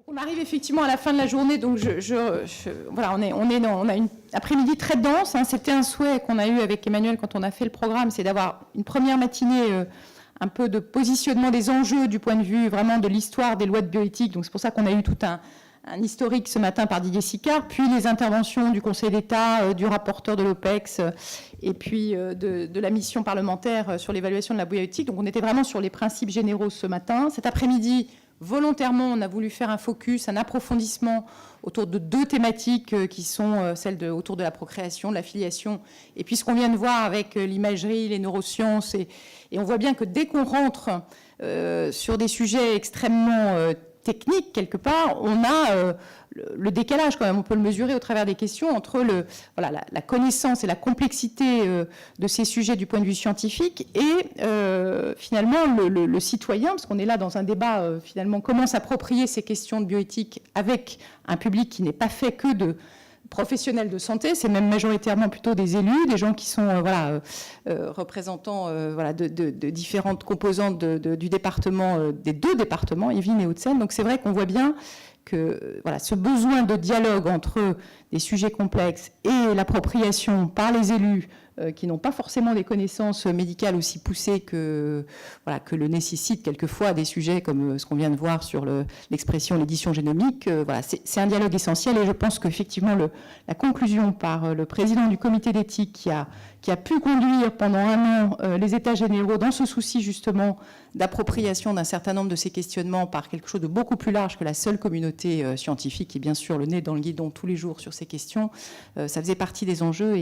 On arrive effectivement à la fin de la journée, donc voilà, on a une après-midi très dense. Hein. C'était un souhait qu'on a eu avec Emmanuel quand on a fait le programme, c'est d'avoir une première matinée un peu de positionnement des enjeux du point de vue vraiment de l'histoire des lois de bioéthique. Donc c'est pour ça qu'on a eu tout un historique ce matin par Didier Sicard, puis les interventions du Conseil d'État, du rapporteur de l'OPEX, et puis de la mission parlementaire sur l'évaluation de la bioéthique. Donc on était vraiment sur les principes généraux ce matin. Cet après-midi, volontairement, on a voulu faire un focus, un approfondissement autour de deux thématiques qui sont celles autour de la procréation, de la filiation, et puis ce qu'on vient de voir avec l'imagerie, les neurosciences. Et on voit bien que dès qu'on rentre sur des sujets extrêmement techniques, quelque part, on a le décalage quand même, on peut le mesurer au travers des questions entre la connaissance et la complexité de ces sujets du point de vue scientifique et finalement le citoyen, parce qu'on est là dans un débat finalement comment s'approprier ces questions de bioéthique avec un public qui n'est pas fait que de professionnels de santé, c'est même majoritairement plutôt des élus, des gens qui sont représentants de différentes composantes du département, des deux départements, Yvelines et Hauts-de-Seine. Donc c'est vrai qu'on voit bien que ce besoin de dialogue entre des sujets complexes et l'appropriation par les élus qui n'ont pas forcément des connaissances médicales aussi poussées que le nécessitent quelquefois des sujets comme ce qu'on vient de voir sur l'expression l'édition génomique. C'est un dialogue essentiel et je pense qu'effectivement la conclusion par le président du comité d'éthique qui a pu conduire pendant un an les états généraux dans ce souci justement d'appropriation d'un certain nombre de ces questionnements par quelque chose de beaucoup plus large que la seule communauté scientifique qui bien sûr le nez dans le guidon tous les jours sur ces questions, ça faisait partie des enjeux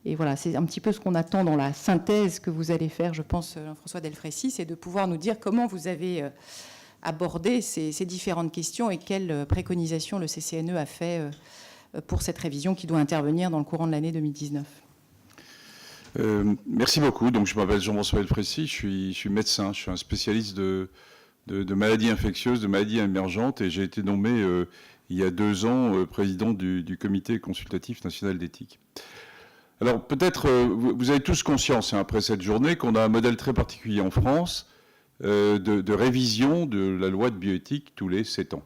et voilà, c'est un petit peu ce qu'on attend dans la synthèse que vous allez faire, je pense, François Delfraissy, c'est de pouvoir nous dire comment vous avez abordé ces différentes questions et quelles préconisations le CCNE a fait pour cette révision qui doit intervenir dans le courant de l'année 2019. Merci beaucoup. Donc, je m'appelle Jean-François Delfraissy, je suis médecin, je suis un spécialiste de maladies infectieuses, de maladies émergentes, et j'ai été nommé il y a 2 ans président du comité consultatif national d'éthique. Alors peut-être, vous avez tous conscience après cette journée qu'on a un modèle très particulier en France de révision de la loi de bioéthique tous les 7 ans.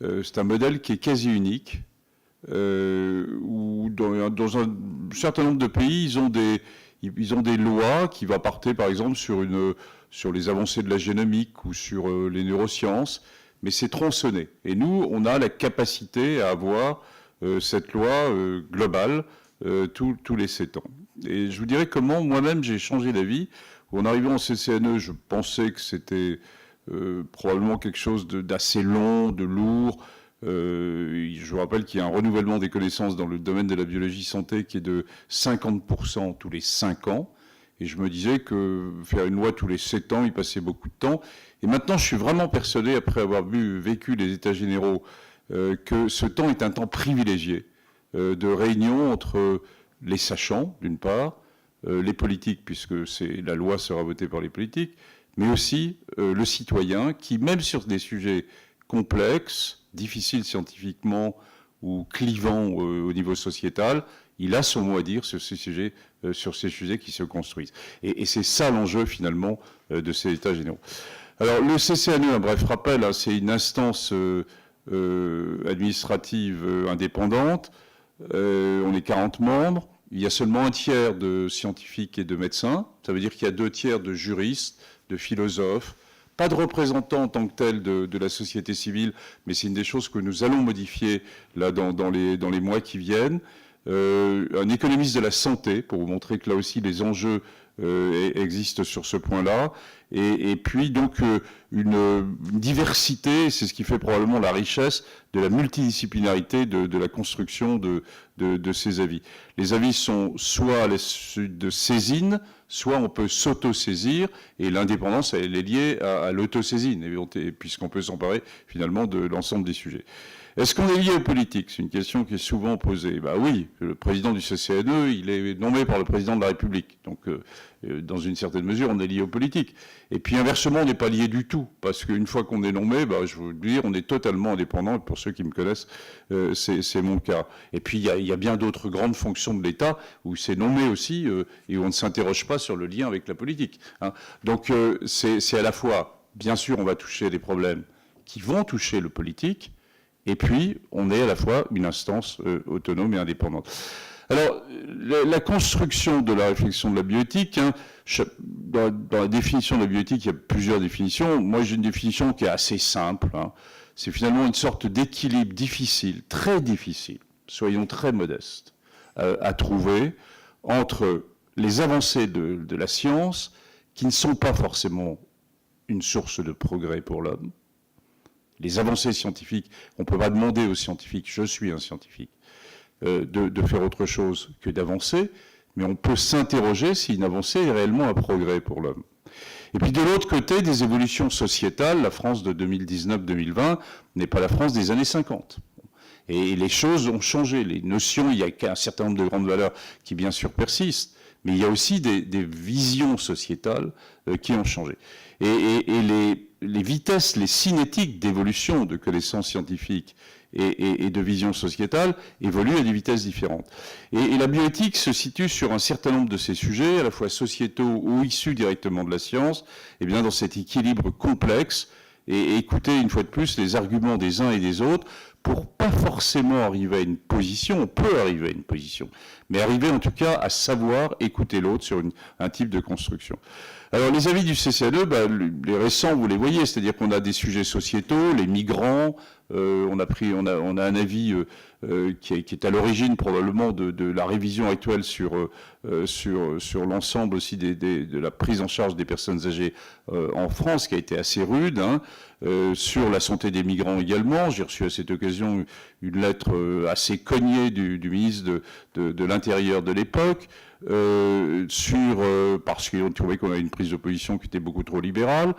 C'est un modèle qui est quasi unique, où dans un certain nombre de pays, ils ont des lois qui vont porter par exemple sur les avancées de la génomique ou sur les neurosciences, mais c'est tronçonné. Et nous, on a la capacité à avoir cette loi globale tous les 7 ans. Et je vous dirais comment moi-même j'ai changé d'avis. En arrivant au CCNE, je pensais que c'était probablement quelque chose d'assez long, de lourd. Je vous rappelle qu'il y a un renouvellement des connaissances dans le domaine de la biologie santé qui est de 50% tous les 5 ans. Et je me disais que faire une loi tous les 7 ans, il passait beaucoup de temps. Et maintenant, je suis vraiment persuadé, après avoir vécu les états généraux, que ce temps est un temps privilégié de réunion entre les sachants, d'une part, les politiques, puisque la loi sera votée par les politiques, mais aussi le citoyen qui, même sur des sujets complexes, difficiles scientifiquement ou clivants au niveau sociétal, il a son mot à dire sur ces sujets qui se construisent. Et c'est ça l'enjeu, finalement, de ces états généraux. Alors, le CCNE, un bref rappel, hein, c'est une instance administrative indépendante. On est 40 membres. Il y a seulement un tiers de scientifiques et de médecins. Ça veut dire qu'il y a 2 tiers de juristes, de philosophes. Pas de représentants en tant que tels de la société civile, mais c'est une des choses que nous allons modifier là, dans les mois qui viennent. Un économiste de la santé, pour vous montrer que là aussi les enjeux existent sur ce point-là. Et puis donc une diversité, c'est ce qui fait probablement la richesse de la multidisciplinarité de la construction de ces avis. Les avis sont soit de saisine, soit on peut s'auto-saisir, et l'indépendance, elle est liée à l'auto-saisine, puisqu'on peut s'emparer finalement de l'ensemble des sujets. Est-ce qu'on est lié aux politiques? C'est une question qui est souvent posée. Ben oui, le président du CCNE, il est nommé par le président de la République. Donc, dans une certaine mesure, on est lié aux politiques. Et puis, inversement, on n'est pas lié du tout. Parce qu'une fois qu'on est nommé, je veux dire, on est totalement indépendant. Et pour ceux qui me connaissent, c'est mon cas. Et puis, il y a bien d'autres grandes fonctions de l'État où c'est nommé aussi et où on ne s'interroge pas sur le lien avec la politique. Hein. Donc, c'est à la fois, bien sûr, on va toucher à des problèmes qui vont toucher le politique, et puis on est à la fois une instance autonome et indépendante. Alors, la construction de la réflexion de la bioéthique, hein, dans la définition de la bioéthique, il y a plusieurs définitions. Moi, j'ai une définition qui est assez simple. Hein. C'est finalement une sorte d'équilibre difficile, très difficile, soyons très modestes, à trouver entre les avancées de la science, qui ne sont pas forcément une source de progrès pour l'homme. Les avancées scientifiques, on ne peut pas demander aux scientifiques, je suis un scientifique, de faire autre chose que d'avancer, mais on peut s'interroger si une avancée est réellement un progrès pour l'homme. Et puis de l'autre côté, des évolutions sociétales, la France de 2019-2020 n'est pas la France des années 50. Et les choses ont changé, les notions, il y a un certain nombre de grandes valeurs qui bien sûr persistent, mais il y a aussi des visions sociétales qui ont changé. Et les vitesses, les cinétiques d'évolution de connaissances scientifiques et de vision sociétale évoluent à des vitesses différentes. Et la bioéthique se situe sur un certain nombre de ces sujets, à la fois sociétaux ou issus directement de la science, et bien dans cet équilibre complexe, et écouter une fois de plus les arguments des uns et des autres, pour pas forcément arriver à une position, on peut arriver à une position, mais arriver en tout cas à savoir écouter l'autre sur un type de construction. Alors les avis du CCNE, les récents, vous les voyez, c'est-à-dire qu'on a des sujets sociétaux, les migrants, on a un avis qui est à l'origine probablement de la révision actuelle sur l'ensemble aussi de la prise en charge des personnes âgées en France, qui a été assez rude, hein, sur la santé des migrants également. J'ai reçu à cette occasion une lettre assez cognée du ministre de l'Intérieur de l'époque, parce qu'ils trouvaient qu'on avait une prise de position qui était beaucoup trop libérale,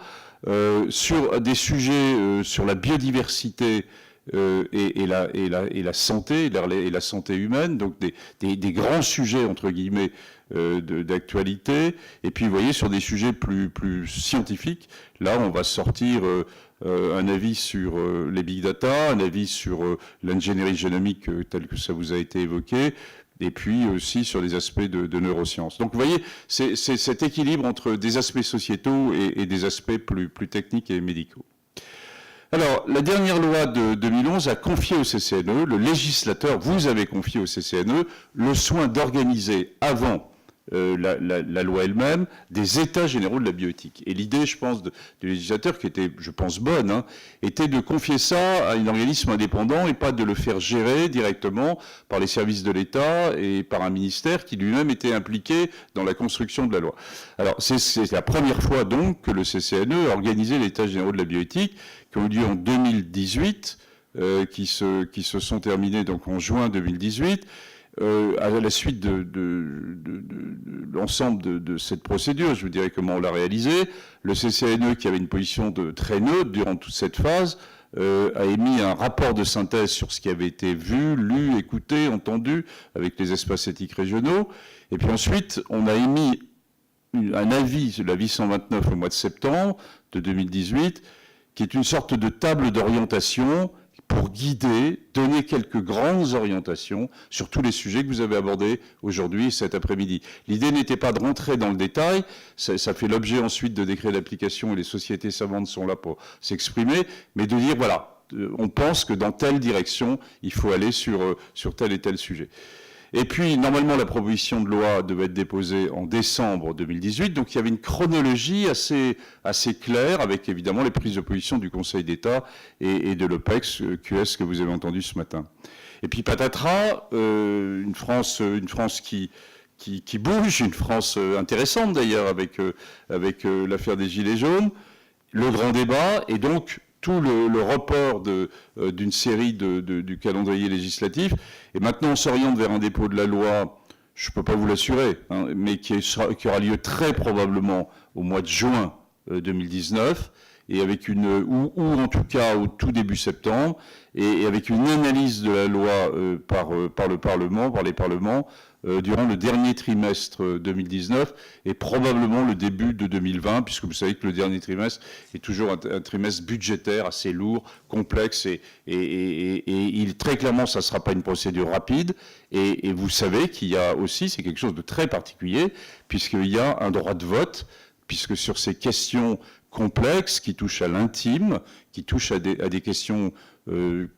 sur des sujets sur la biodiversité et la santé, et la santé humaine, donc des grands sujets, entre guillemets, d'actualité. Et puis, vous voyez, sur des sujets plus scientifiques, là, on va sortir un avis sur les big data, un avis sur l'ingénierie génomique tel que ça vous a été évoqué, et puis aussi sur des aspects de neurosciences. Donc vous voyez, c'est cet équilibre entre des aspects sociétaux et des aspects plus techniques et médicaux. Alors, la dernière loi de 2011 a confié au CCNE, le législateur, vous avez confié au CCNE, le soin d'organiser avant la loi elle-même, des états généraux de la bioéthique. Et l'idée, je pense, du législateur, qui était, je pense, bonne, hein, était de confier ça à un organisme indépendant et pas de le faire gérer directement par les services de l'État et par un ministère qui lui-même était impliqué dans la construction de la loi. Alors, c'est la première fois, donc, que le CCNE a organisé les états généraux de la bioéthique, qui ont eu lieu en 2018, qui se sont terminés donc en juin 2018, à la suite de l'ensemble de cette procédure. Je vous dirais comment on l'a réalisé. Le CCNE, qui avait une position très neutre durant toute cette phase, a émis un rapport de synthèse sur ce qui avait été vu, lu, écouté, entendu, avec les espaces éthiques régionaux. Et puis ensuite, on a émis un avis, l'avis 129 au mois de septembre de 2018, qui est une sorte de table d'orientation pour guider, donner quelques grandes orientations sur tous les sujets que vous avez abordés aujourd'hui et cet après-midi. L'idée n'était pas de rentrer dans le détail, ça fait l'objet ensuite de décrets d'application et les sociétés savantes sont là pour s'exprimer, mais de dire, voilà, on pense que dans telle direction, il faut aller sur tel et tel sujet. Et puis, normalement, la proposition de loi devait être déposée en décembre 2018, donc il y avait une chronologie assez claire, avec évidemment les prises de position du Conseil d'État et de l'OPEX, QS, que vous avez entendu ce matin. Et puis, patatras, une France qui bouge, une France intéressante d'ailleurs, avec l'affaire des Gilets jaunes, le grand débat, et donc tout le report d'une série du calendrier législatif. Et maintenant, on s'oriente vers un dépôt de la loi, je ne peux pas vous l'assurer, hein, mais qui aura lieu très probablement au mois de juin 2019, et avec ou en tout cas au tout début septembre, et avec une analyse de la loi par le Parlement, par les parlements, durant le dernier trimestre 2019 et probablement le début de 2020, puisque vous savez que le dernier trimestre est toujours un trimestre budgétaire assez lourd, complexe, et très clairement, ça ne sera pas une procédure rapide. Et vous savez qu'il y a aussi, c'est quelque chose de très particulier, puisqu'il y a un droit de vote, puisque sur ces questions complexes, qui touchent à l'intime, qui touchent à des questions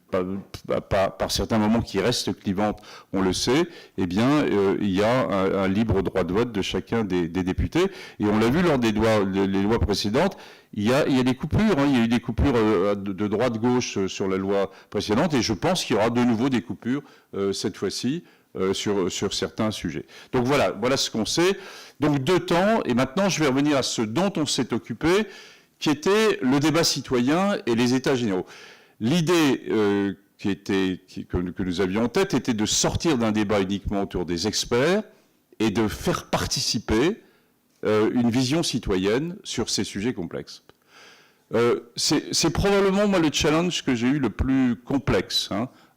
par certains moments qui restent clivantes, on le sait, eh bien, il y a un libre droit de vote de chacun des députés. Et on l'a vu lors des lois précédentes, il y a des coupures, hein, il y a eu des coupures de droite-gauche sur la loi précédente, et je pense qu'il y aura de nouveau des coupures cette fois-ci sur certains sujets. Donc voilà ce qu'on sait. Donc 2 temps, et maintenant je vais revenir à ce dont on s'est occupé, qui était le débat citoyen et les États généraux. L'idée que nous avions en tête était de sortir d'un débat uniquement autour des experts et de faire participer une vision citoyenne sur ces sujets complexes. C'est probablement, moi, le challenge que j'ai eu le plus complexe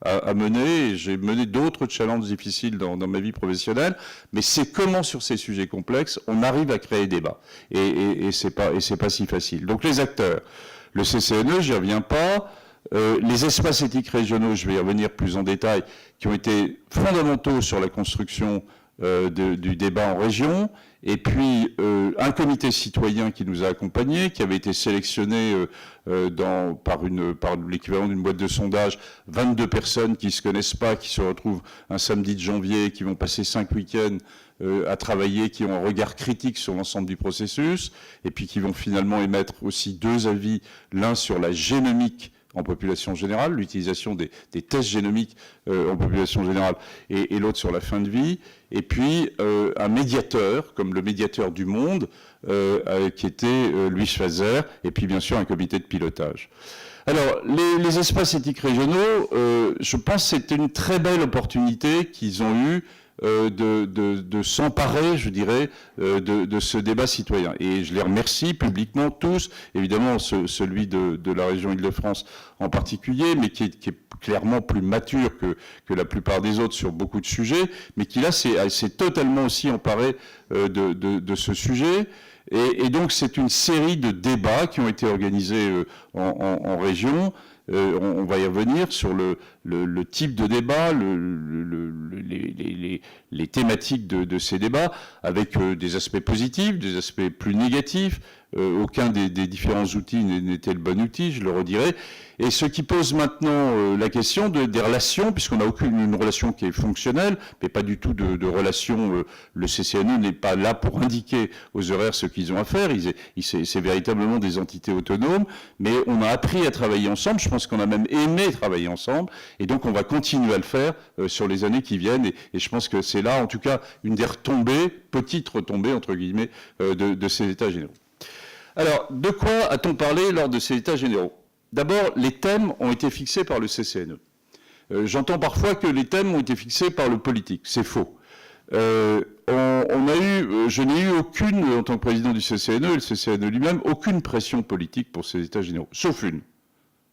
à mener. J'ai mené d'autres challenges difficiles dans ma vie professionnelle, mais c'est comment, sur ces sujets complexes, on arrive à créer débat. Et c'est pas si facile. Donc les acteurs, le CCNE, j'y reviens pas. Les espaces éthiques régionaux, je vais y revenir plus en détail, qui ont été fondamentaux sur la construction du débat en région, et puis un comité citoyen qui nous a accompagnés, qui avait été sélectionné par l'équivalent d'une boîte de sondage, 22 personnes qui ne se connaissent pas, qui se retrouvent un samedi de janvier, qui vont passer 5 week-ends à travailler, qui ont un regard critique sur l'ensemble du processus, et puis qui vont finalement émettre aussi 2 avis, l'un sur la génomique en population générale, l'utilisation des tests génomiques en population générale, et l'autre sur la fin de vie, et puis un médiateur, comme le médiateur du monde, qui était Louis Schweizer, et puis bien sûr un comité de pilotage. Alors, les espaces éthiques régionaux, je pense que c'était une très belle opportunité qu'ils ont eue de s'emparer, je dirais, de ce débat citoyen. Et je les remercie publiquement tous, évidemment celui de la région Île-de-France en particulier, mais qui est clairement plus mature que la plupart des autres sur beaucoup de sujets, mais qui là s'est totalement aussi emparé de ce sujet. Et donc c'est une série de débats qui ont été organisés en région. On va y revenir sur le type de débat, les thématiques de ces débats, avec des aspects positifs, des aspects plus négatifs. Aucun des différents outils n'était le bon outil, je le redirai. Et ce qui pose maintenant la question des relations, puisqu'on n'a une relation qui est fonctionnelle, mais pas du tout de relation. Le CCNE n'est pas là pour indiquer aux horaires ce qu'ils ont à faire. C'est véritablement des entités autonomes, mais on a appris à travailler ensemble. Je pense qu'on a même aimé travailler ensemble, et donc on va continuer à le faire sur les années qui viennent. Et je pense que c'est là, en tout cas, une des retombées, petites retombées entre guillemets, de ces États généraux. Alors, de quoi a-t-on parlé lors de ces États généraux ? D'abord, les thèmes ont été fixés par le CCNE. J'entends parfois que les thèmes ont été fixés par le politique. C'est faux. Je n'ai eu aucune, en tant que président du CCNE, et le CCNE lui-même, aucune pression politique pour ces États généraux, sauf une,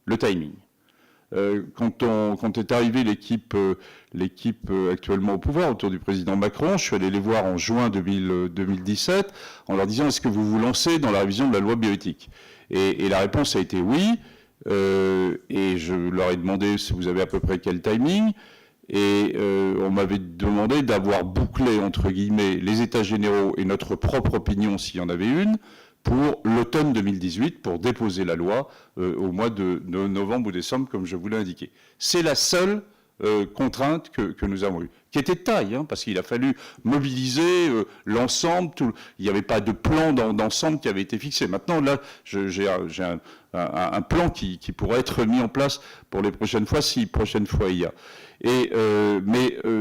le timing. Quand est arrivée l'équipe actuellement au pouvoir, autour du président Macron, je suis allé les voir en juin 2017, en leur disant « Est-ce que vous vous lancez dans la révision de la loi bioéthique ?» Et la réponse a été « Oui ». Et je leur ai demandé si vous avez à peu près quel timing. Et on m'avait demandé d'avoir bouclé, entre guillemets, les États généraux et notre propre opinion, s'il y en avait une, pour l'automne 2018, pour déposer la loi au mois de novembre ou décembre, comme je vous l'ai indiqué. C'est la seule contrainte que nous avons eue, qui était de taille, parce qu'il a fallu mobiliser l'ensemble. Il n'y avait pas de plan d'ensemble qui avait été fixé. Maintenant, là, j'ai un plan qui pourrait être mis en place pour les prochaines fois, si prochaine fois il y a.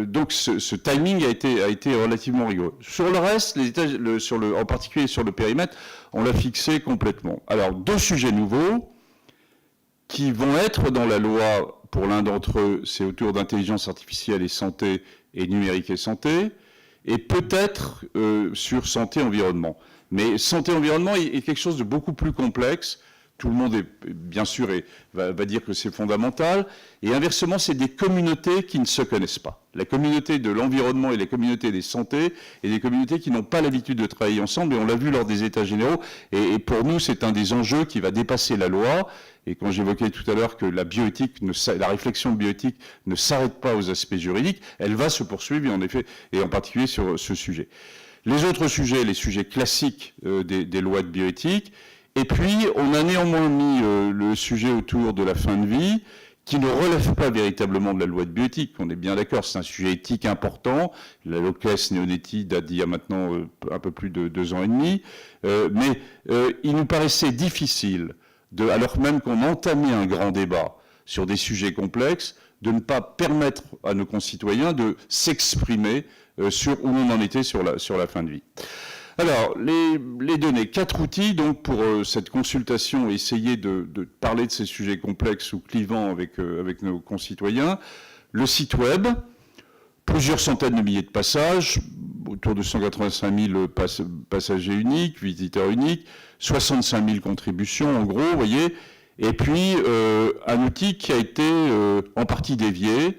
Donc ce timing a été relativement rigoureux. Sur le reste, en particulier sur le périmètre, on l'a fixé complètement. Alors, 2 sujets nouveaux qui vont être dans la loi. Pour l'un d'entre eux, c'est autour d'intelligence artificielle et santé, et numérique et santé, et peut-être sur santé-environnement. Mais santé-environnement est quelque chose de beaucoup plus complexe. Tout le monde, bien sûr, va dire que c'est fondamental. Et inversement, c'est des communautés qui ne se connaissent pas. La communauté de l'environnement et la communauté des santé, et des communautés qui n'ont pas l'habitude de travailler ensemble. Et on l'a vu lors des États généraux. Et pour nous, c'est un des enjeux qui va dépasser la loi. Et quand j'évoquais tout à l'heure que la réflexion bioéthique ne s'arrête pas aux aspects juridiques, elle va se poursuivre, et en particulier sur ce sujet. Les autres sujets, les sujets classiques des lois de bioéthique, Et puis, on a néanmoins mis le sujet autour de la fin de vie, qui ne relève pas véritablement de la loi de bioéthique. On est bien d'accord, c'est un sujet éthique important. La Loces Neoneti date d'il y a maintenant un peu plus de 2 ans et demi. Mais il nous paraissait difficile, alors même qu'on entamait un grand débat sur des sujets complexes, de ne pas permettre à nos concitoyens de s'exprimer sur où on en était sur la fin de vie. Alors, les données, 4 outils donc pour cette consultation, essayer de parler de ces sujets complexes ou clivants avec nos concitoyens. Le site web, plusieurs centaines de milliers de passages, autour de 185 000 passagers uniques, visiteurs uniques, 65 000 contributions en gros, vous voyez, et puis un outil qui a été en partie dévié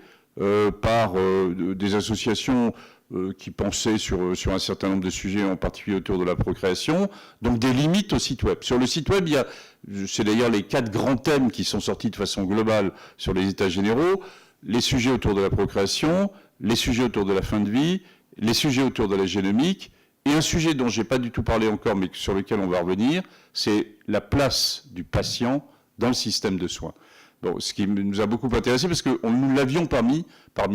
par des associations qui pensaient sur un certain nombre de sujets, en particulier autour de la procréation, donc des limites au site web. Sur le site web, c'est d'ailleurs les 4 grands thèmes qui sont sortis de façon globale sur les états généraux, les sujets autour de la procréation, les sujets autour de la fin de vie, les sujets autour de la génomique, et un sujet dont je n'ai pas du tout parlé encore, mais sur lequel on va revenir, c'est la place du patient dans le système de soins. Bon, ce qui nous a beaucoup intéressé, parce que nous l'avions parmi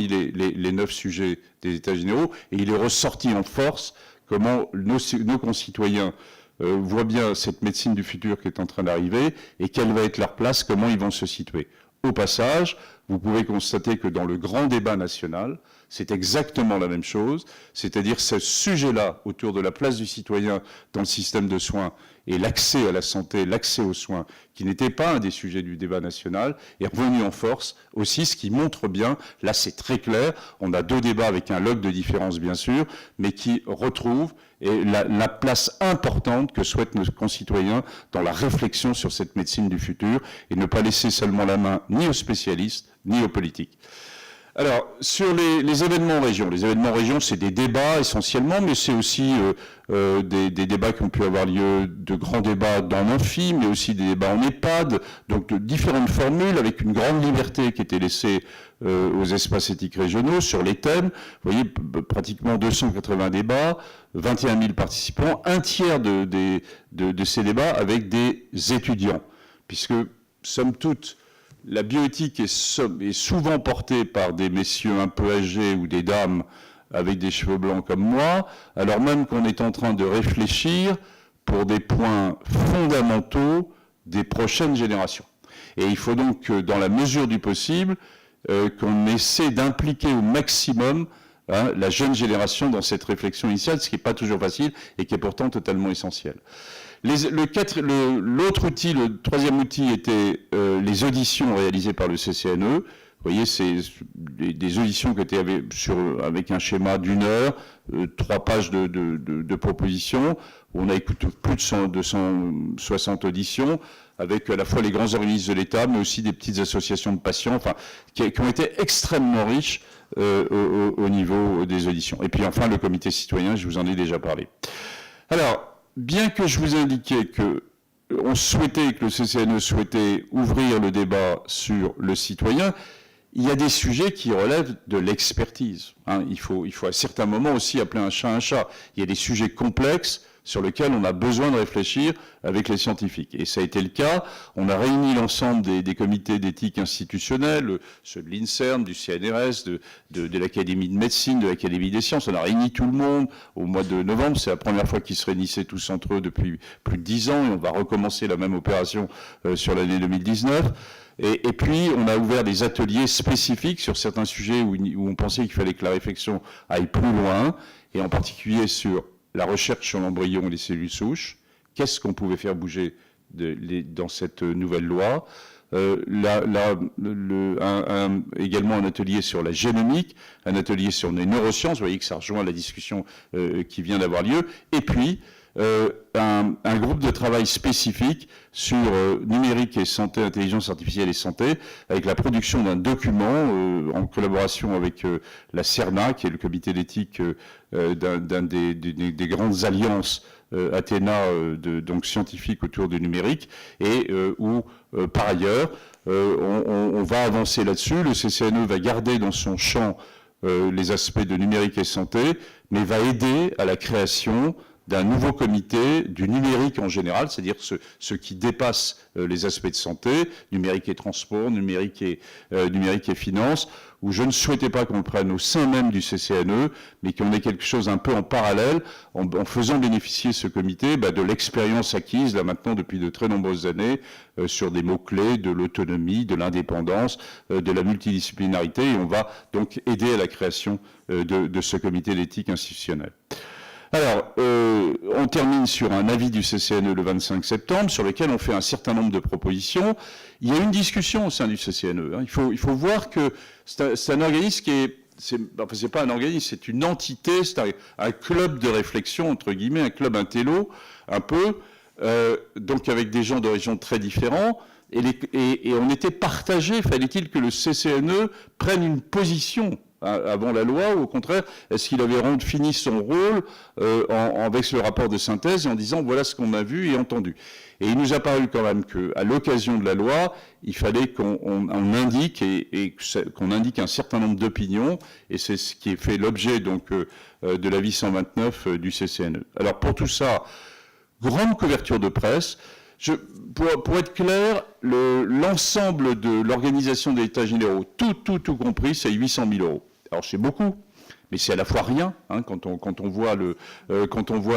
les 9 sujets des États généraux, et il est ressorti en force comment nos concitoyens voient bien cette médecine du futur qui est en train d'arriver, et quelle va être leur place, comment ils vont se situer. Au passage, vous pouvez constater que dans le grand débat national, c'est exactement la même chose, c'est-à-dire ce sujet-là autour de la place du citoyen dans le système de soins et l'accès à la santé, l'accès aux soins, qui n'était pas un des sujets du débat national, est revenu en force aussi, ce qui montre bien, là c'est très clair, on a 2 débats avec un log de différence bien sûr, mais qui retrouvent la place importante que souhaitent nos concitoyens dans la réflexion sur cette médecine du futur, et ne pas laisser seulement la main ni aux spécialistes, ni aux politiques. Alors, sur les événements en région. Les événements en région, c'est des débats essentiellement, mais c'est aussi des débats qui ont pu avoir lieu, de grands débats dans l'amphi, mais aussi des débats en EHPAD, donc de différentes formules, avec une grande liberté qui était laissée aux espaces éthiques régionaux sur les thèmes. Vous voyez, pratiquement 280 débats, 21 000 participants, un tiers de ces débats avec des étudiants, puisque, somme toute, la bioéthique est souvent portée par des messieurs un peu âgés ou des dames avec des cheveux blancs comme moi, alors même qu'on est en train de réfléchir pour des points fondamentaux des prochaines générations. Et il faut donc, dans la mesure du possible, qu'on essaie d'impliquer au maximum la jeune génération dans cette réflexion initiale, ce qui n'est pas toujours facile et qui est pourtant totalement essentiel. L'autre outil, le troisième outil, était les auditions réalisées par le CCNE. Vous voyez, c'est des auditions qui étaient avec un schéma d'1 heure, 3 pages de propositions. On a écouté plus de 260 auditions, avec à la fois les grands organismes de l'État, mais aussi des petites associations de patients, enfin, qui ont été extrêmement riches au niveau des auditions. Et puis enfin, le comité citoyen, je vous en ai déjà parlé. Alors, bien que je vous ai indiqué que le CCNE souhaitait ouvrir le débat sur le citoyen, il y a des sujets qui relèvent de l'expertise. Il faut à certains moments aussi appeler un chat un chat. Il y a des sujets complexes sur lesquels on a besoin de réfléchir avec les scientifiques. Et ça a été le cas. On a réuni l'ensemble des comités d'éthique institutionnelle, ceux de l'INSERM, du CNRS, de l'Académie de médecine, de l'Académie des sciences. On a réuni tout le monde au mois de novembre. C'est la première fois qu'ils se réunissaient tous entre eux depuis plus de 10 ans. Et on va recommencer la même opération sur l'année 2019. Et puis, on a ouvert des ateliers spécifiques sur certains sujets où on pensait qu'il fallait que la réflexion aille plus loin, et en particulier sur la recherche sur l'embryon et les cellules souches. Qu'est-ce qu'on pouvait faire bouger dans cette nouvelle loi ? Également un atelier sur la génomique, un atelier sur les neurosciences. Vous voyez que ça rejoint la discussion qui vient d'avoir lieu. Et puis, un groupe de travail spécifique sur numérique et santé, intelligence artificielle et santé, avec la production d'un document en collaboration avec la CERNA, qui est le comité d'éthique d'un des grandes alliances Athéna, donc scientifique autour du numérique, et où, par ailleurs, on va avancer là-dessus. Le CCNE va garder dans son champ les aspects de numérique et santé, mais va aider à la création d'un nouveau comité du numérique en général, c'est-à-dire ce qui dépasse les aspects de santé, numérique et transport, numérique et finance, où je ne souhaitais pas qu'on le prenne au sein même du CCNE, mais qu'on ait quelque chose un peu en parallèle, en faisant bénéficier ce comité de l'expérience acquise, là maintenant depuis de très nombreuses années, sur des mots-clés de l'autonomie, de l'indépendance, de la multidisciplinarité, et on va donc aider à la création de ce comité d'éthique institutionnelle. Alors, on termine sur un avis du CCNE le 25 septembre, sur lequel on fait un certain nombre de propositions. Il y a une discussion au sein du CCNE. Hein. Il faut voir que c'est un organisme qui est... c'est pas un organisme, c'est une entité, c'est un club de réflexion, entre guillemets, un club intello, un peu, donc avec des gens d'horizons très différents. Et on était partagés, fallait-il que le CCNE prenne une position avant la loi, ou au contraire, est-ce qu'il avait fini son rôle avec le rapport de synthèse et en disant voilà ce qu'on a vu et entendu. Et il nous a paru quand même qu'à l'occasion de la loi, il fallait qu'on indique qu'on indique un certain nombre d'opinions, et c'est ce qui est fait l'objet donc de l'avis 129 du CCNE. Alors pour tout ça, grande couverture de presse. Pour être clair, l'ensemble de l'organisation des états généraux, tout compris, c'est 800 000 €. Alors c'est beaucoup, mais c'est à la fois rien hein, quand on voit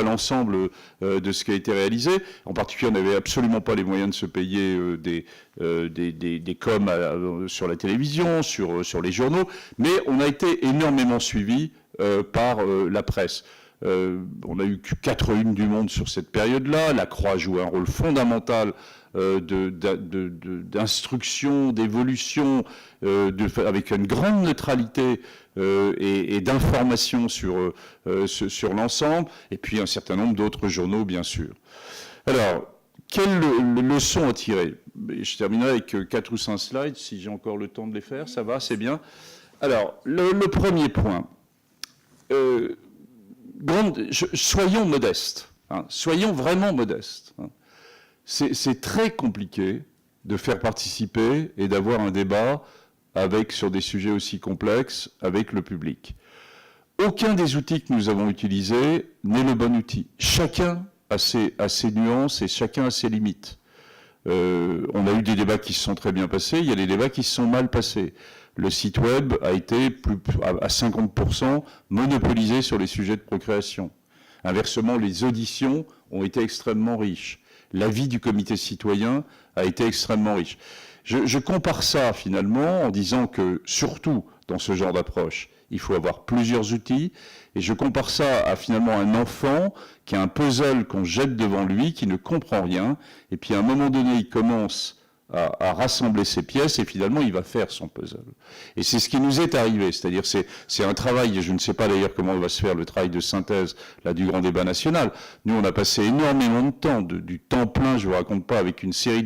l'ensemble de ce qui a été réalisé. En particulier, on n'avait absolument pas les moyens de se payer des coms sur la télévision, sur les journaux, mais on a été énormément suivi par la presse. On a eu 4 unes du Monde sur cette période-là. La Croix joue un rôle fondamental d'instruction, d'évolution, avec une grande neutralité et d'information sur l'ensemble, et puis un certain nombre d'autres journaux, bien sûr. Alors, quelles leçons à tirer? Je terminerai avec 4 ou 5 slides, si j'ai encore le temps de les faire. Ça va, c'est bien. Alors, le premier point... soyons modestes, hein, soyons vraiment modestes. Hein. C'est très compliqué de faire participer et d'avoir un débat sur des sujets aussi complexes avec le public. Aucun des outils que nous avons utilisés n'est le bon outil. Chacun a ses nuances et chacun a ses limites. On a eu des débats qui se sont très bien passés, il y a des débats qui se sont mal passés. Le site web a été à 50% monopolisé sur les sujets de procréation. Inversement, les auditions ont été extrêmement riches. L'avis du comité citoyen a été extrêmement riche. Je compare ça finalement en disant que, surtout dans ce genre d'approche, il faut avoir plusieurs outils, et je compare ça à finalement un enfant qui a un puzzle qu'on jette devant lui, qui ne comprend rien, et puis à un moment donné, il commence à rassembler ses pièces, et finalement, il va faire son puzzle. Et c'est ce qui nous est arrivé, c'est-à-dire c'est un travail, et je ne sais pas d'ailleurs comment va se faire le travail de synthèse là, du grand débat national. Nous, on a passé énormément de temps, du temps plein, je ne vous raconte pas, avec une série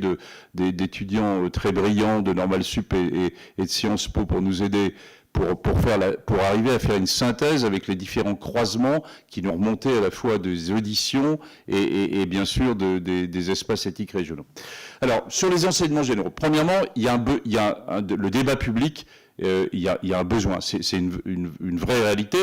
d'étudiants très brillants de Normal Sup et de Sciences Po pour nous aider, pour arriver à faire une synthèse avec les différents croisements qui nous remontaient à la fois des auditions et bien sûr des espaces éthiques régionaux. Alors, sur les enseignements généraux, premièrement, il y a le débat public, il y a un besoin, c'est une vraie réalité.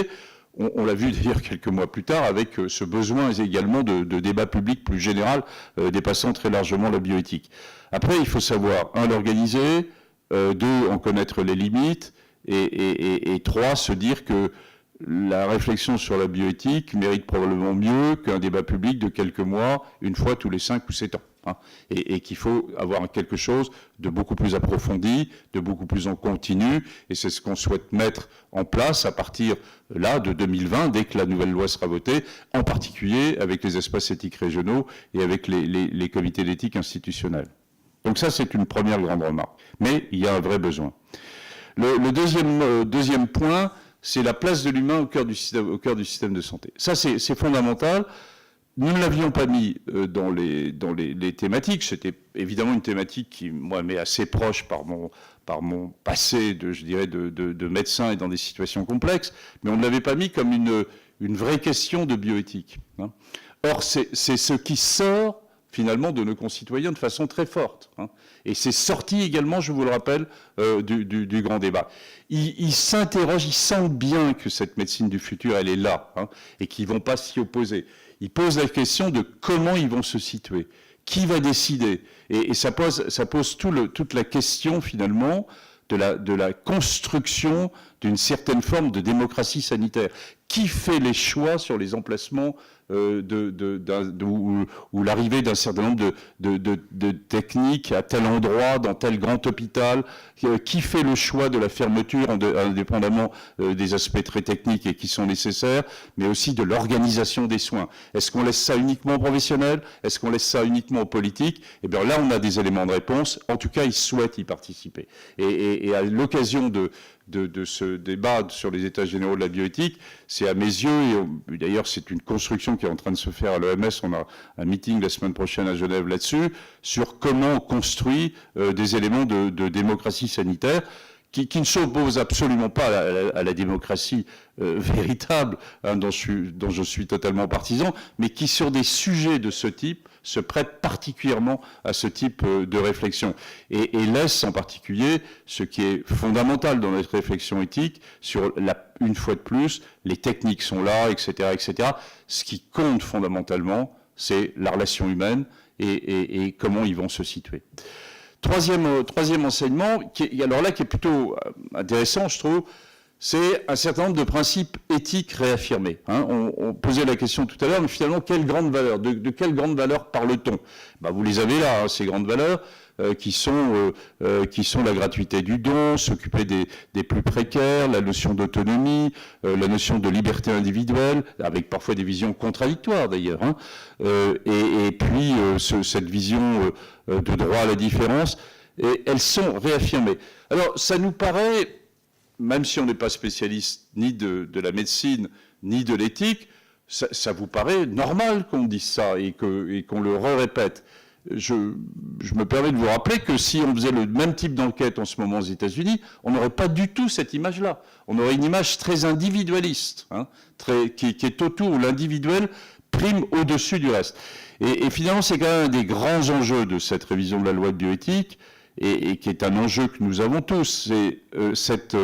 On l'a vu d'ailleurs quelques mois plus tard avec ce besoin également de débat public plus général, dépassant très largement la bioéthique. Après, il faut savoir, 1, l'organiser, 2, en connaître les limites, et 3, se dire que la réflexion sur la bioéthique mérite probablement mieux qu'un débat public de quelques mois, une fois tous les 5 ou 7 ans. Hein, et qu'il faut avoir quelque chose de beaucoup plus approfondi, de beaucoup plus en continu, et c'est ce qu'on souhaite mettre en place à partir là de 2020, dès que la nouvelle loi sera votée, en particulier avec les espaces éthiques régionaux et avec les comités d'éthique institutionnels. Donc ça, c'est une première grande remarque. Mais il y a un vrai besoin. Le deuxième point, c'est la place de l'humain au cœur du système de santé. Ça, c'est fondamental. Nous ne l'avions pas mis dans les thématiques. C'était évidemment une thématique qui, moi, m'est assez proche par mon passé, de médecin et dans des situations complexes, mais on ne l'avait pas mis comme une vraie question de bioéthique. Hein. Or, c'est ce qui sort finalement, de nos concitoyens de façon très forte. Hein. Et c'est sorti également, je vous le rappelle, du grand débat. Ils s'interrogent, ils sentent bien que cette médecine du futur, elle est là, hein, et qu'ils ne vont pas s'y opposer. Ils posent la question de comment ils vont se situer, qui va décider. Et ça pose toute la question, finalement, de la construction d'une certaine forme de démocratie sanitaire. Qui fait les choix sur les emplacements ou l'arrivée d'un certain nombre de techniques à tel endroit, dans tel grand hôpital? Qui fait le choix de la fermeture, indépendamment des aspects très techniques et qui sont nécessaires, mais aussi de l'organisation des soins? Est-ce qu'on laisse ça uniquement aux professionnels? Est-ce qu'on laisse ça uniquement aux politiques? Eh bien là, on a des éléments de réponse. En tout cas, ils souhaitent y participer. Et à l'occasion de ce débat sur les états généraux de la bioéthique, c'est à mes yeux, et d'ailleurs c'est une construction qui est en train de se faire à l'OMS, on a un meeting la semaine prochaine à Genève là-dessus, sur comment on construit des éléments de démocratie sanitaire qui ne s'oppose absolument pas à la démocratie véritable, hein, dont je suis totalement partisan, mais qui, sur des sujets de ce type, se prête particulièrement à ce type de réflexion et laisse en particulier ce qui est fondamental dans notre réflexion éthique sur, une fois de plus, les techniques sont là, etc., etc. Ce qui compte fondamentalement, c'est la relation humaine et comment ils vont se situer. Troisième enseignement, qui est plutôt intéressant, je trouve, c'est un certain nombre de principes éthiques réaffirmés. Hein. On posait la question tout à l'heure, mais finalement, quelle grande valeur, de quelle grande valeur parle-t-on? Vous les avez là, hein, ces grandes valeurs, qui sont la gratuité du don, s'occuper des plus précaires, la notion d'autonomie, la notion de liberté individuelle, avec parfois des visions contradictoires d'ailleurs, hein, et puis cette vision de droit à la différence, et elles sont réaffirmées. Alors, ça nous paraît, même si on n'est pas spécialiste ni de la médecine, ni de l'éthique, ça vous paraît normal qu'on dise ça et qu'on le répète. Je me permets de vous rappeler que si on faisait le même type d'enquête en ce moment aux États-Unis, on n'aurait pas du tout cette image-là. On aurait une image très individualiste, hein, qui est autour où l'individuel prime au-dessus du reste. Et finalement, c'est quand même un des grands enjeux de cette révision de la loi de bioéthique, et qui est un enjeu que nous avons tous, c'est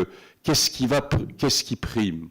qu'est-ce qui prime?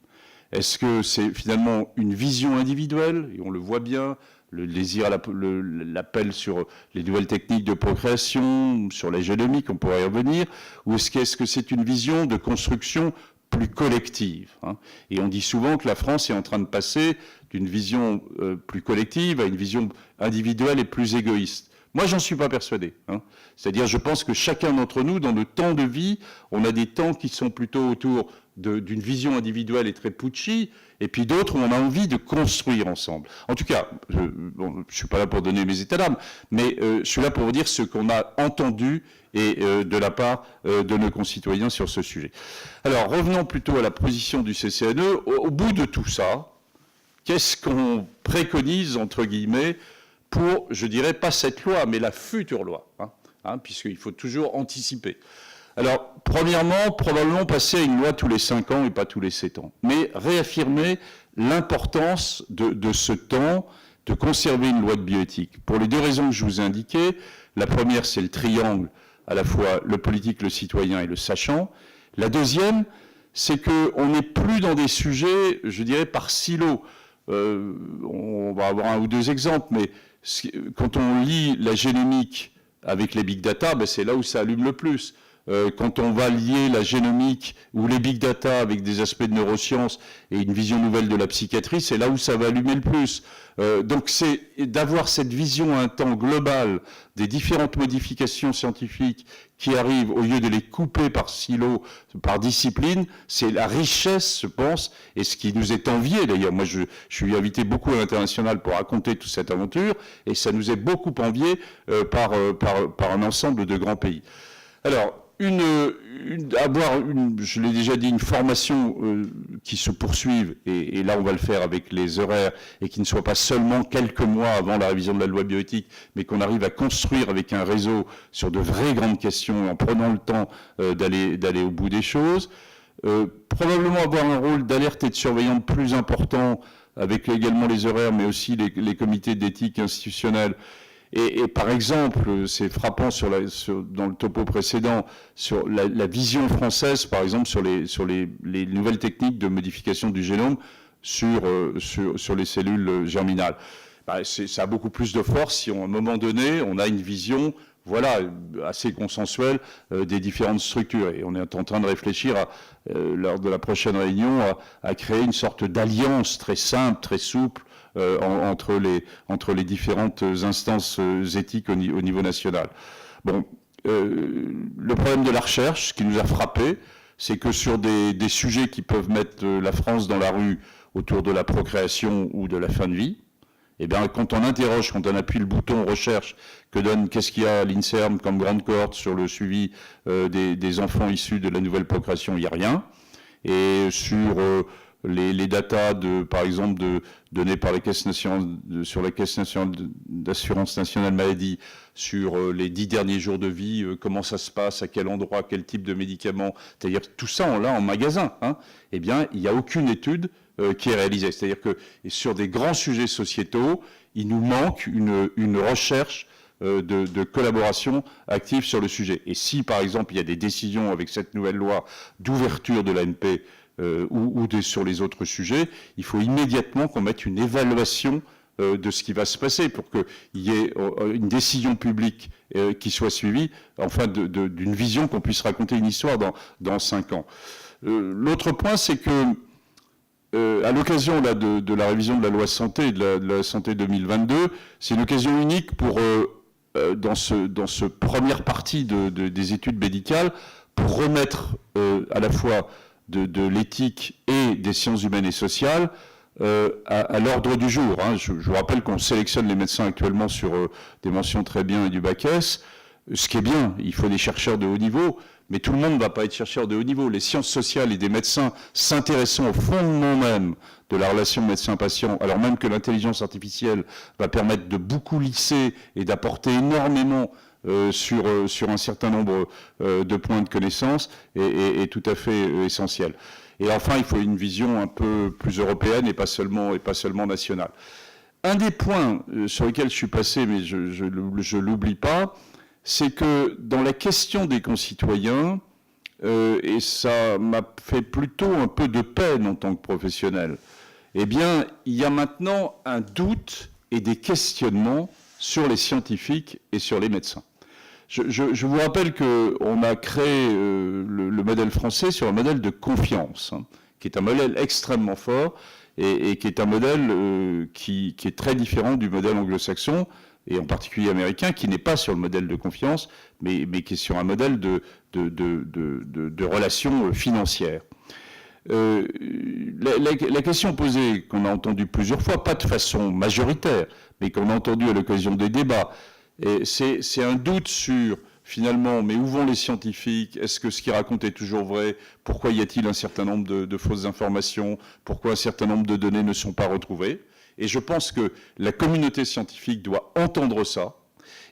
Est-ce que c'est finalement une vision individuelle, et on le voit bien, le désir, l'appel sur les nouvelles techniques de procréation, sur la génomique, on pourrait y revenir, ou est-ce que c'est une vision de construction plus collective, hein? Et on dit souvent que la France est en train de passer d'une vision plus collective à une vision individuelle et plus égoïste. Moi, j'en suis pas persuadé, hein. C'est-à-dire, je pense que chacun d'entre nous, dans nos temps de vie, on a des temps qui sont plutôt autour d'une vision individuelle et très Pucci, et puis d'autres où on a envie de construire ensemble. En tout cas, je suis pas là pour donner mes états d'âme, mais je suis là pour vous dire ce qu'on a entendu et de la part de nos concitoyens sur ce sujet. Alors, revenons plutôt à la position du CCNE. Au bout de tout ça, qu'est-ce qu'on préconise, entre guillemets, pour, je dirais, pas cette loi, mais la future loi, hein, puisqu'il faut toujours anticiper. Alors, premièrement, probablement passer à une loi tous les 5 ans et pas tous les 7 ans, mais réaffirmer l'importance de ce temps, de conserver une loi de bioéthique. Pour les deux raisons que je vous ai indiquées, la première, c'est le triangle, à la fois le politique, le citoyen et le sachant. La deuxième, c'est qu'on n'est plus dans des sujets, je dirais, par silo. On va avoir un ou deux exemples, mais quand on lit la génomique avec les big data, c'est là où ça allume le plus. Quand on va lier la génomique ou les big data avec des aspects de neurosciences et une vision nouvelle de la psychiatrie, c'est là où ça va allumer le plus. Donc c'est d'avoir cette vision à un temps global des différentes modifications scientifiques qui arrivent, au lieu de les couper par silo, par discipline, c'est la richesse, je pense, et ce qui nous est envié d'ailleurs. Moi, je suis invité beaucoup à l'international pour raconter toute cette aventure, et ça nous est beaucoup envié par un ensemble de grands pays. Alors, je l'ai déjà dit, une formation qui se poursuive, et là on va le faire avec les horaires, et qui ne soit pas seulement quelques mois avant la révision de la loi bioéthique, mais qu'on arrive à construire avec un réseau sur de vraies grandes questions, en prenant le temps d'aller au bout des choses. Probablement avoir un rôle d'alerte et de surveillance plus important, avec également les horaires, mais aussi les comités d'éthique institutionnelle, Et par exemple, c'est frappant dans le topo précédent, sur la vision française, par exemple, sur les nouvelles techniques de modification du génome sur les cellules germinales. Ça a beaucoup plus de force si, à un moment donné, on a une vision assez consensuelle des différentes structures. Et on est en train de réfléchir, lors de la prochaine réunion, à créer une sorte d'alliance très simple, très souple, entre les différentes instances éthiques au niveau national. Bon, le problème de la recherche, ce qui nous a frappé, c'est que sur des sujets qui peuvent mettre la France dans la rue autour de la procréation ou de la fin de vie, eh bien, quand on interroge, quand on appuie le bouton recherche, qu'est-ce qu'il y a à l'INSERM comme grande cohorte sur le suivi des enfants issus de la nouvelle procréation, il n'y a rien. Et sur les datas, par exemple, données par les caisses nationales, sur la Caisse nationale d'assurance nationale maladie, sur les 10 derniers jours de vie, comment ça se passe, à quel endroit, quel type de médicaments, c'est-à-dire tout ça, on l'a en magasin. Eh bien, il n'y a aucune étude qui est réalisée. C'est-à-dire que sur des grands sujets sociétaux, il nous manque une recherche de collaboration active sur le sujet. Et si, par exemple, il y a des décisions avec cette nouvelle loi d'ouverture de l'AMP sur les autres sujets, il faut immédiatement qu'on mette une évaluation de ce qui va se passer pour qu'il y ait une décision publique qui soit suivie, enfin d'une vision qu'on puisse raconter une histoire dans 5 ans. L'autre point, c'est que à l'occasion de la révision de la loi santé, de la santé 2022, c'est une occasion unique pour, dans ce première partie des études médicales, pour remettre à la fois de l'éthique et des sciences humaines et sociales à l'ordre du jour. Je vous rappelle qu'on sélectionne les médecins actuellement sur des mentions très bien et du bac S, ce qui est bien, il faut des chercheurs de haut niveau, mais tout le monde ne va pas être chercheur de haut niveau. Les sciences sociales et des médecins s'intéressant au fondement même de la relation médecin-patient, alors même que l'intelligence artificielle va permettre de beaucoup lisser et d'apporter énormément sur un certain nombre de points de connaissance, est tout à fait essentiel. Et enfin, il faut une vision un peu plus européenne et pas seulement nationale. Un des points sur lesquels je suis passé, mais je l'oublie pas, c'est que dans la question des concitoyens, et ça m'a fait plutôt un peu de peine en tant que professionnel, eh bien, il y a maintenant un doute et des questionnements sur les scientifiques et sur les médecins. Je vous rappelle qu'on a créé le modèle français sur un modèle de confiance, qui est un modèle extrêmement fort et qui est un modèle qui est très différent du modèle anglo-saxon, et en particulier américain, qui n'est pas sur le modèle de confiance, mais qui est sur un modèle de relations financières. La question posée, qu'on a entendue plusieurs fois, pas de façon majoritaire, mais qu'on a entendue à l'occasion des débats, c'est un doute sur, finalement, mais où vont les scientifiques? Est-ce que ce qu'ils racontent est toujours vrai? Pourquoi y a-t-il un certain nombre de fausses informations? Pourquoi un certain nombre de données ne sont pas retrouvées? Et je pense que la communauté scientifique doit entendre ça.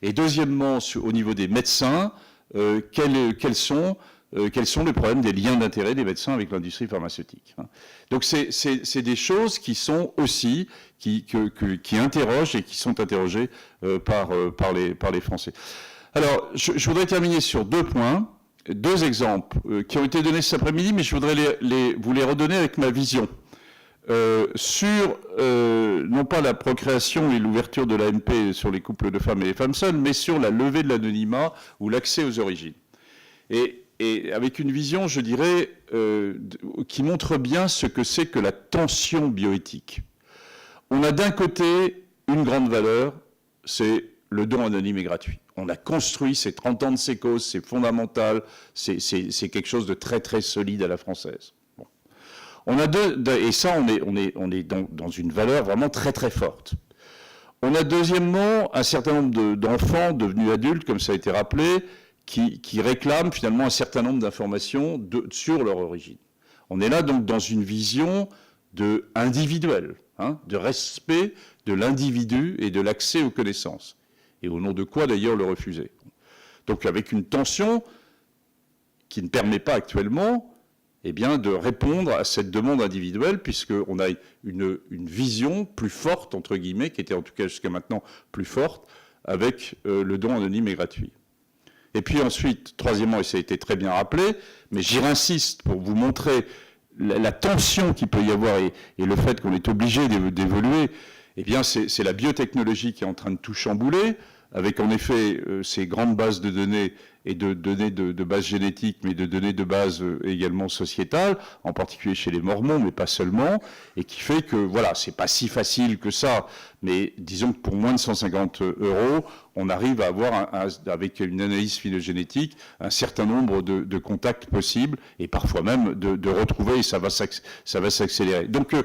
Et deuxièmement, au niveau des médecins, quels sont les problèmes des liens d'intérêt des médecins avec l'industrie pharmaceutique. Donc c'est des choses qui sont aussi, qui interrogent et qui sont interrogées par les Français. Alors, je voudrais terminer sur 2 points, 2 exemples qui ont été donnés cet après-midi, mais je voudrais vous les redonner avec ma vision. Sur, non pas la procréation et l'ouverture de l'AMP sur les couples de femmes et les femmes seules, mais sur la levée de l'anonymat ou l'accès aux origines. Et avec une vision, je dirais, qui montre bien ce que c'est que la tension bioéthique. On a d'un côté une grande valeur, c'est le don anonyme et gratuit. On a construit ces 30 ans de ces causes, c'est fondamental, c'est quelque chose de très très solide à la française. Bon. On a et ça, on est dans une valeur vraiment très très forte. On a deuxièmement un certain nombre d'enfants devenus adultes, comme ça a été rappelé, qui réclament finalement un certain nombre d'informations sur leur origine. On est là donc dans une vision individuelle, de respect de l'individu et de l'accès aux connaissances. Et au nom de quoi d'ailleurs le refuser. Donc avec une tension qui ne permet pas actuellement de répondre à cette demande individuelle, puisqu'on a une vision plus forte, entre guillemets, qui était en tout cas jusqu'à maintenant plus forte, avec le don anonyme et gratuit. Et puis ensuite, troisièmement, et ça a été très bien rappelé, mais j'y insiste pour vous montrer la tension qu'il peut y avoir et le fait qu'on est obligé d'évoluer, eh bien c'est la biotechnologie qui est en train de tout chambouler, avec en effet ces grandes bases de données et de données de base génétique, mais de données de base également sociétales, en particulier chez les Mormons, mais pas seulement, et qui fait que, voilà, c'est pas si facile que ça, mais disons que pour moins de 150 €, on arrive à avoir, avec une analyse phylogénétique, un certain nombre de contacts possibles, et parfois même de retrouver, et ça va s'accélérer. Donc,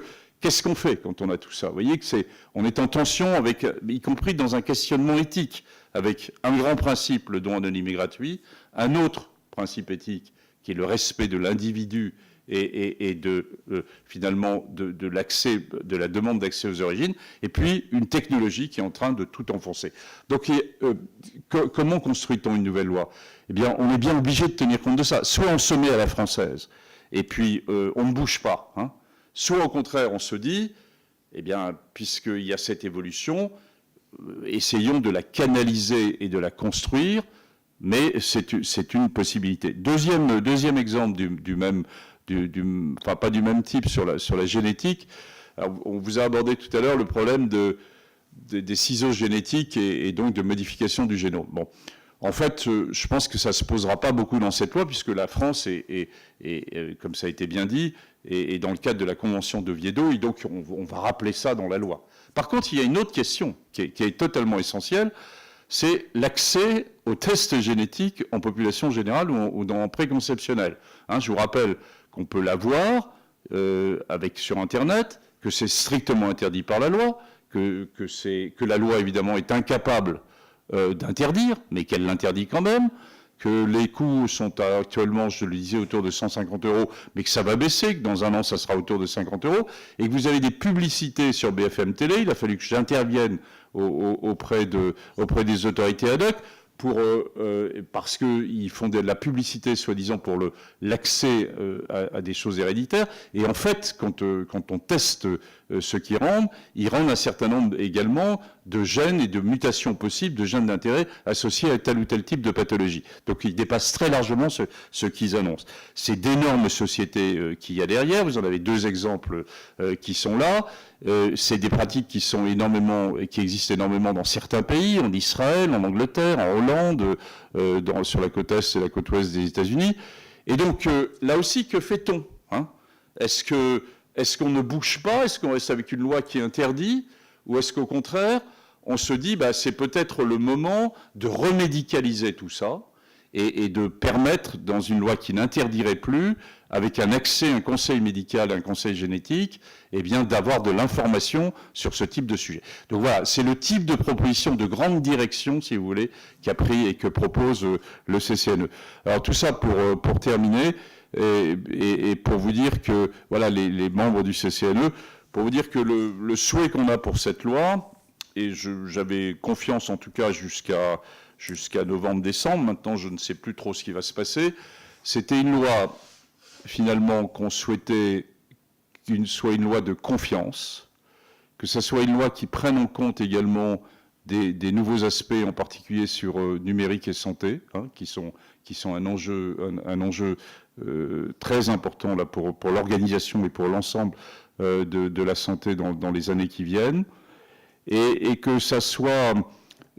qu'est-ce qu'on fait quand on a tout ça? Vous voyez que on est en tension avec, y compris dans un questionnement éthique, avec un grand principe, le don anonyme et gratuit, un autre principe éthique qui est le respect de l'individu et finalement de l'accès, de la demande d'accès aux origines, et puis une technologie qui est en train de tout enfoncer. Donc comment construit-on une nouvelle loi? Eh bien, on est bien obligé de tenir compte de ça. Soit on se met à la française, et puis on ne bouge pas, hein. Soit au contraire, on se dit, eh bien, puisqu'il y a cette évolution, essayons de la canaliser et de la construire, mais c'est une possibilité. Deuxième exemple enfin pas du même type sur la génétique. Alors, on vous a abordé tout à l'heure le problème des ciseaux génétiques et donc de modification du génome. Bon. En fait, je pense que ça ne se posera pas beaucoup dans cette loi, puisque la France est comme ça a été bien dit, et dans le cadre de la Convention d'Oviedo, et donc on va rappeler ça dans la loi. Par contre, il y a une autre question qui est totalement essentielle, c'est l'accès aux tests génétiques en population générale ou en préconceptionnel. Hein, je vous rappelle qu'on peut l'avoir sur Internet, que c'est strictement interdit par la loi, que la loi, évidemment, est incapable d'interdire, mais qu'elle l'interdit quand même, que les coûts sont actuellement, je le disais, autour de 150 €, mais que ça va baisser, que dans un an, ça sera autour de 50 €, et que vous avez des publicités sur BFM Télé. Il a fallu que j'intervienne auprès des autorités ad hoc, parce qu'ils font de la publicité, soi-disant, pour l'accès à des choses héréditaires. Et en fait, quand on teste ce qu'ils rendent, ils rendent un certain nombre également de gènes et de mutations possibles, de gènes d'intérêt associés à tel ou tel type de pathologie. Donc ils dépassent très largement ce qu'ils annoncent. C'est d'énormes sociétés qu'il y a derrière. Vous en avez deux exemples qui sont là. C'est des pratiques qui existent énormément dans certains pays, en Israël, en Angleterre, en Hollande, sur la côte est et la côte ouest des États-Unis. Et donc là aussi, que fait-on, hein? Est-ce qu'on ne bouge pas? Est-ce qu'on reste avec une loi qui interdit? Ou est-ce qu'au contraire, on se dit, c'est peut-être le moment de remédicaliser tout ça et de permettre, dans une loi qui n'interdirait plus, avec un conseil médical, un conseil génétique, eh bien, d'avoir de l'information sur ce type de sujet. Donc voilà, c'est le type de proposition de grande direction, si vous voulez, qu'a pris et que propose le CCNE. Alors tout ça pour terminer, et pour vous dire que, voilà, les membres du CCNE, pour vous dire que le souhait qu'on a pour cette loi, et j'avais confiance en tout cas jusqu'à novembre-décembre, maintenant je ne sais plus trop ce qui va se passer, c'était une loi finalement qu'on souhaitait soit une loi de confiance, que ce soit une loi qui prenne en compte également des nouveaux aspects, en particulier sur numérique et santé, hein, qui sont un enjeu très important là, pour l'organisation et pour l'ensemble de la santé dans les années qui viennent, et que ça soit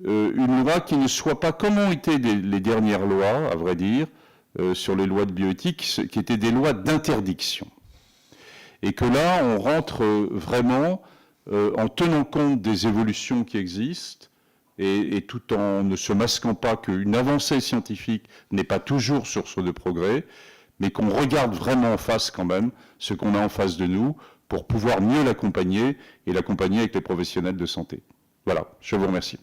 une loi qui ne soit pas comme ont été les dernières lois, à vrai dire, sur les lois de bioéthique, qui étaient des lois d'interdiction. Et que là, on rentre vraiment en tenant compte des évolutions qui existent, et tout en ne se masquant pas qu'une avancée scientifique n'est pas toujours source de progrès, mais qu'on regarde vraiment en face quand même ce qu'on a en face de nous pour pouvoir mieux l'accompagner et l'accompagner avec les professionnels de santé. Voilà, je vous remercie.